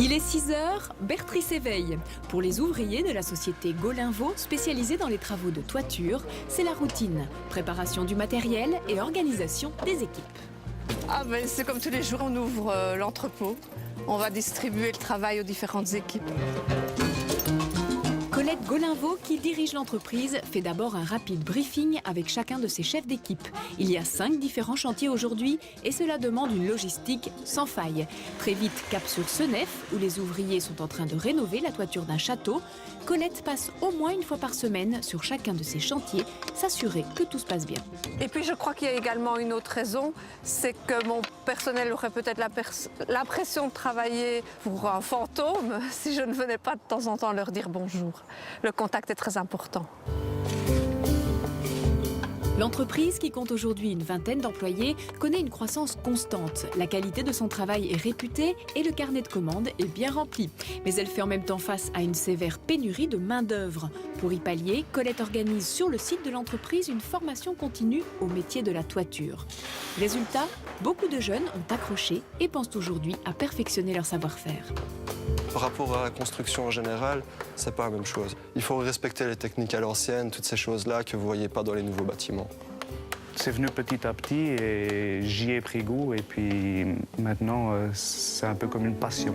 Il est 6 heures, Bertry s'éveille. Pour les ouvriers de la société Golinvaux, spécialisée dans les travaux de toiture, c'est la routine. Préparation du matériel et organisation des équipes. C'est comme tous les jours, on ouvre l'entrepôt. On va distribuer le travail aux différentes équipes. Colette Golinvaux, qui dirige l'entreprise, fait d'abord un rapide briefing avec chacun de ses chefs d'équipe. Il y a 5 différents chantiers aujourd'hui et cela demande une logistique sans faille. Très vite, cap sur Senef, où les ouvriers sont en train de rénover la toiture d'un château. Colette passe au moins une fois par semaine sur chacun de ses chantiers, s'assurer que tout se passe bien. Et puis je crois qu'il y a également une autre raison, c'est que mon personnel aurait peut-être l'impression de travailler pour un fantôme si je ne venais pas de temps en temps leur dire bonjour. Le contact est très important. L'entreprise, qui compte aujourd'hui une vingtaine d'employés, connaît une croissance constante. La qualité de son travail est réputée et le carnet de commandes est bien rempli. Mais elle fait en même temps face à une sévère pénurie de main-d'œuvre. Pour y pallier, Colette organise sur le site de l'entreprise une formation continue au métier de la toiture. Résultat, beaucoup de jeunes ont accroché et pensent aujourd'hui à perfectionner leur savoir-faire. Par rapport à la construction en général, c'est pas la même chose. Il faut respecter les techniques à l'ancienne, toutes ces choses-là que vous voyez pas dans les nouveaux bâtiments. C'est venu petit à petit et j'y ai pris goût et puis maintenant c'est un peu comme une passion.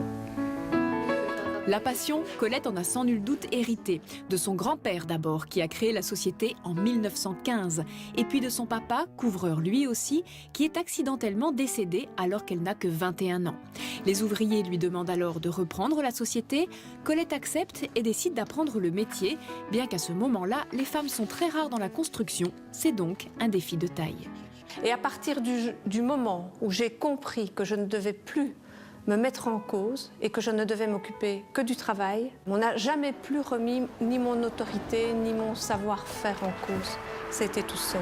La passion, Colette en a sans nul doute hérité. De son grand-père d'abord, qui a créé la société en 1915. Et puis de son papa, couvreur lui aussi, qui est accidentellement décédé alors qu'elle n'a que 21 ans. Les ouvriers lui demandent alors de reprendre la société. Colette accepte et décide d'apprendre le métier. Bien qu'à ce moment-là, les femmes sont très rares dans la construction. C'est donc un défi de taille. Et à partir du moment où j'ai compris que je ne devais plus me mettre en cause et que je ne devais m'occuper que du travail, on n'a jamais plus remis ni mon autorité ni mon savoir-faire en cause. C'était tout seul.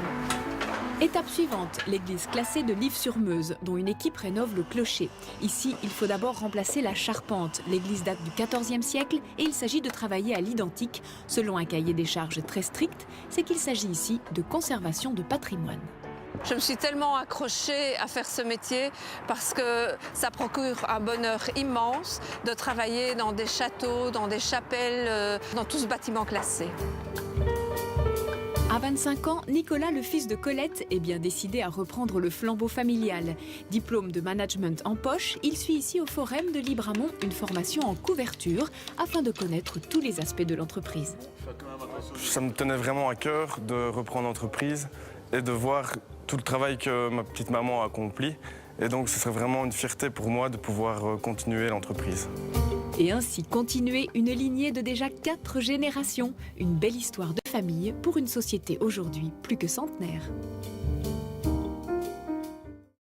Étape suivante, l'église classée de Lives-sur-Meuse, dont une équipe rénove le clocher. Ici, il faut d'abord remplacer la charpente. L'église date du XIVe siècle et il s'agit de travailler à l'identique. Selon un cahier des charges très strict, c'est qu'il s'agit ici de conservation de patrimoine. Je me suis tellement accrochée à faire ce métier parce que ça procure un bonheur immense de travailler dans des châteaux, dans des chapelles, dans tout ce bâtiment classé. À 25 ans, Nicolas, le fils de Colette, est bien décidé à reprendre le flambeau familial. Diplôme de management en poche, il suit ici au Forum de Libramont une formation en couverture afin de connaître tous les aspects de l'entreprise. Ça me tenait vraiment à cœur de reprendre l'entreprise et de voir tout le travail que ma petite maman a accompli. Et donc ce serait vraiment une fierté pour moi de pouvoir continuer l'entreprise. Et ainsi continuer une lignée de déjà 4 générations. Une belle histoire de famille pour une société aujourd'hui plus que centenaire.